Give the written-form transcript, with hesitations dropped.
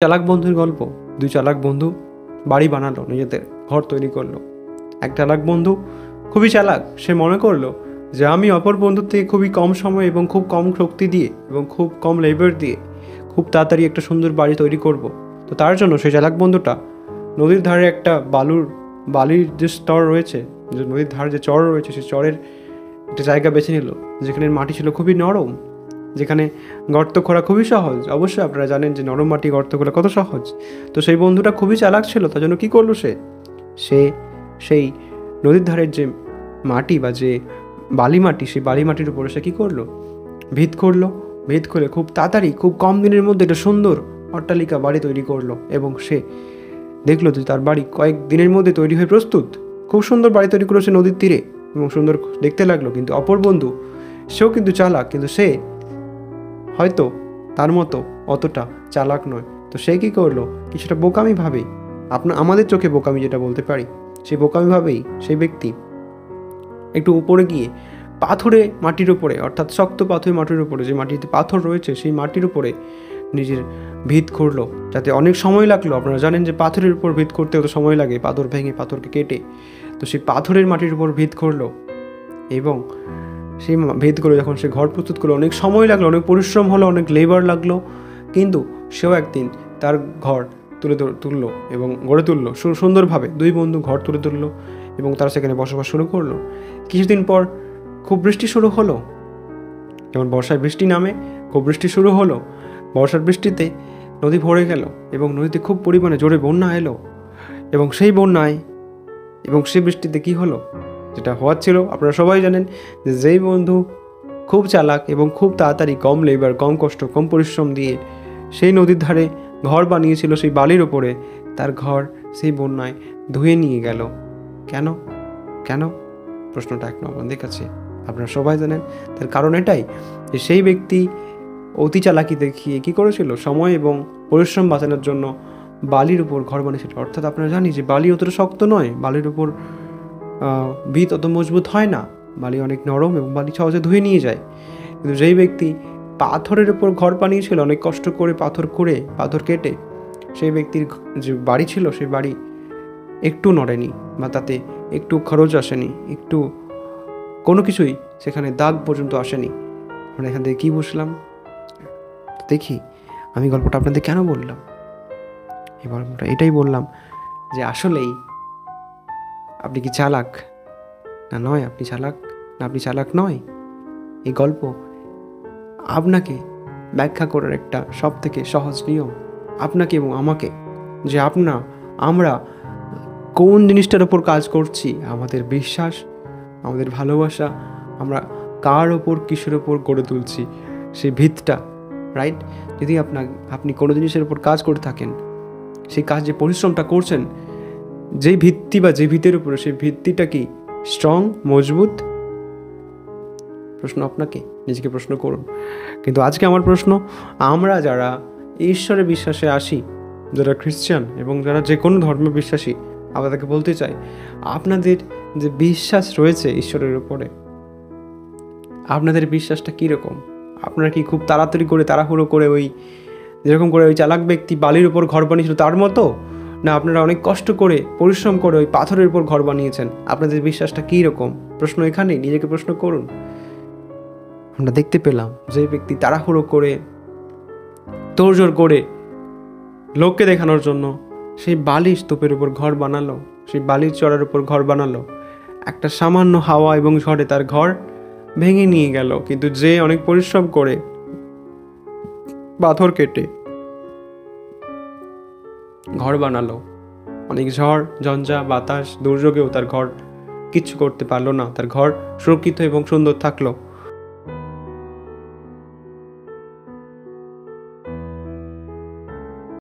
চালাক বন্ধুর গল্প। দুই চালাক বন্ধু বাড়ি বানালো, নিজেদের ঘর তৈরি করলো। এক চালাক বন্ধু খুবই চালাক, সে মনে করলো যে আমি অপর বন্ধুর থেকে খুবই কম সময় এবং খুব কম শক্তি দিয়ে এবং খুব কম লেবার দিয়ে খুব তাড়াতাড়ি একটা সুন্দর বাড়ি তৈরি করব। তো তার জন্য সেই চালাক বন্ধুটা নদীর ধারে একটা বালির যে স্তর রয়েছে, যে নদীর ধারে যে চর রয়েছে, সেই চরের একটা জায়গা বেছে নিল যেখানে মাটি ছিল খুবই নরম, যেখানে গর্ত খোঁড়া খুবই সহজ। অবশ্যই আপনারা জানেন যে নরম মাটি গর্ত খোঁড়া কত সহজ। তো সেই বন্ধুটা খুবই চালাক ছিল, তার জন্য কী করলো সে সেই নদীর ধারের যে মাটি বা যে বালি মাটি, সেই বালি মাটির উপরে সে কী করলো, ভিত করলো। ভিত করে খুব তাড়াতাড়ি খুব কম দিনের মধ্যে একটা সুন্দর অট্টালিকা বাড়ি তৈরি করলো। এবং সে দেখলো যে তার বাড়ি কয়েক দিনের মধ্যে তৈরি হয়ে প্রস্তুত। খুব সুন্দর বাড়ি তৈরি করেছে নদীর তীরে এবং সুন্দর দেখতে লাগলো। কিন্তু অপর বন্ধু সেও কিন্তু চালাক, কিন্তু সে হয়তো তার মতো অতটা চালাক নয়। তো সে কী করলো, কিছুটা বোকামি ভাবেই, আমাদের চোখে বোকামি যেটা বলতে পারি, সেই বোকামি ভাবেই সেই ব্যক্তি একটু উপরে গিয়ে পাথরে মাটির উপরে, অর্থাৎ শক্ত পাথরের মাটির উপরে, যে মাটিতে পাথর রয়েছে সেই মাটির উপরে নিজের ভিত করলো। যাতে অনেক সময় লাগলো, আপনারা জানেন যে পাথরের উপর ভিত করতে অত সময় লাগে, পাথর ভেঙে পাথরকে কেটে। তো সেই পাথরের মাটির উপর ভিত করলো এবং সেই ভেদ করে যখন সে ঘর প্রস্তুত করলো, অনেক সময় লাগলো, অনেক পরিশ্রম হলো, অনেক লেবার লাগলো, কিন্তু সেও একদিন তার ঘর তুললো এবং গড়ে তুললো সুন্দরভাবে। দুই বন্ধু ঘর তুলে তুললো এবং তারা সেখানে বসবাস শুরু করলো। কিছুদিন পর খুব বৃষ্টি শুরু হলো, যেমন বর্ষায় বৃষ্টি নামে, খুব বৃষ্টি শুরু হলো। বর্ষার বৃষ্টিতে নদী ভরে গেল এবং নদীতে খুব পরিমাণে জোরে বন্যা এলো। এবং সেই বন্যায় এবং সেই বৃষ্টিতে কী হলো, যেটা হওয়ার ছিল আপনারা সবাই জানেন, যে যেই বন্ধু খুব চালাক এবং খুব তাড়াতাড়ি কম লেবার, কম কষ্ট, কম পরিশ্রম দিয়ে সেই নদীর ধারে ঘর বানিয়েছিল সেই বালির ওপরে, তার ঘর সেই বন্যায় ধুয়ে নিয়ে গেল। কেন কেন প্রশ্নটা এখন আপনাদের কাছে। আপনারা সবাই জানেন তার কারণ এটাই যে সেই ব্যক্তি অতি চালাকি দেখিয়ে কী করেছিল, সময় এবং পরিশ্রম বাঁচানোর জন্য বালির উপর ঘর বানিয়েছিল। অর্থাৎ আপনারা জানি যে বালি অতটা শক্ত নয়, বালির উপর ভিত অত মজবুত হয় না, বালি অনেক নরম এবং বালি সহজে ধুয়ে নিয়ে যায়। কিন্তু যেই ব্যক্তি পাথরের উপর ঘর বানিয়েছিল, অনেক কষ্ট করে পাথর করে পাথর কেটে, সেই ব্যক্তির যে বাড়ি ছিল সেই বাড়ি একটু নড়েনি বা তাতে একটু খরচ আসেনি, একটু কোনো কিছুই সেখানে দাগ পর্যন্ত আসেনি। আমরা এখান থেকে কী বুঝলাম দেখি, আমি গল্পটা আপনাদের কেন বললাম, এই গল্পটা এটাই বললাম যে আসলেই আপনি কি চালাক না নয়, আপনি চালাক না আপনি চালাক নয়, এই গল্প আপনাকে ব্যাখ্যা করার একটা সব থেকে সহজ নিয়ম আপনাকে এবং আমাকে, যে আমরা কোন জিনিসটার ওপর কাজ করছি, আমাদের বিশ্বাস, আমাদের ভালোবাসা, আমরা কার ওপর কিসের ওপর গড়ে তুলছি সেই ভিতটা, রাইট? যদি আপনি কোনো জিনিসের ওপর কাজ করে থাকেন, সেই কাজ যে পরিশ্রমটা করছেন, যেই ভিত্তি বা যে ভিতের উপরে, সেই ভিত্তিটা কি স্ট্রং, মজবুত? প্রশ্ন আপনাকে নিজেকে প্রশ্ন করুন। কিন্তু আজকে আমার প্রশ্ন, আমরা যারা ঈশ্বরের বিশ্বাসে আসি, যারা খ্রিস্টান এবং যারা যে কোনো ধর্মে বিশ্বাসী, আপনাদেরকে বলতে চাই, আপনাদের যে বিশ্বাস রয়েছে ঈশ্বরের উপরে, আপনাদের বিশ্বাসটা কীরকম? আপনারা কি খুব তাড়াতাড়ি করে, তাড়াহুড়ো করে, ওই যেরকম করে ওই চালাক ব্যক্তি বালির উপর ঘর বানিয়েছিল তার মতো, না আপনারা অনেক কষ্ট করে পরিশ্রম করে ওই পাথরের উপর ঘর বানিয়েছেন? আপনাদের বিশ্বাসটা কী রকম? প্রশ্ন এখানেই, নিজেকে প্রশ্ন করুন। আমরা দেখতে পেলাম যে ব্যক্তি তাড়াহুড়ো করে, তোড়জোড় করে, লোককে দেখানোর জন্য সেই বালির স্তূপের উপর ঘর বানালো, সেই বালির চড়ার উপর ঘর বানালো, একটা সামান্য হাওয়া এবং ঝড়ে তার ঘর ভেঙে নিয়ে গেল। কিন্তু যে অনেক পরিশ্রম করে পাথর কেটে ঘর বানালো, অনেক ঝড় ঝঞ্ঝা বাতাস দুর্যোগেও তার ঘর কিচ্ছু করতে পারলো না, তার ঘর সুরক্ষিত এবং সুন্দর থাকলো।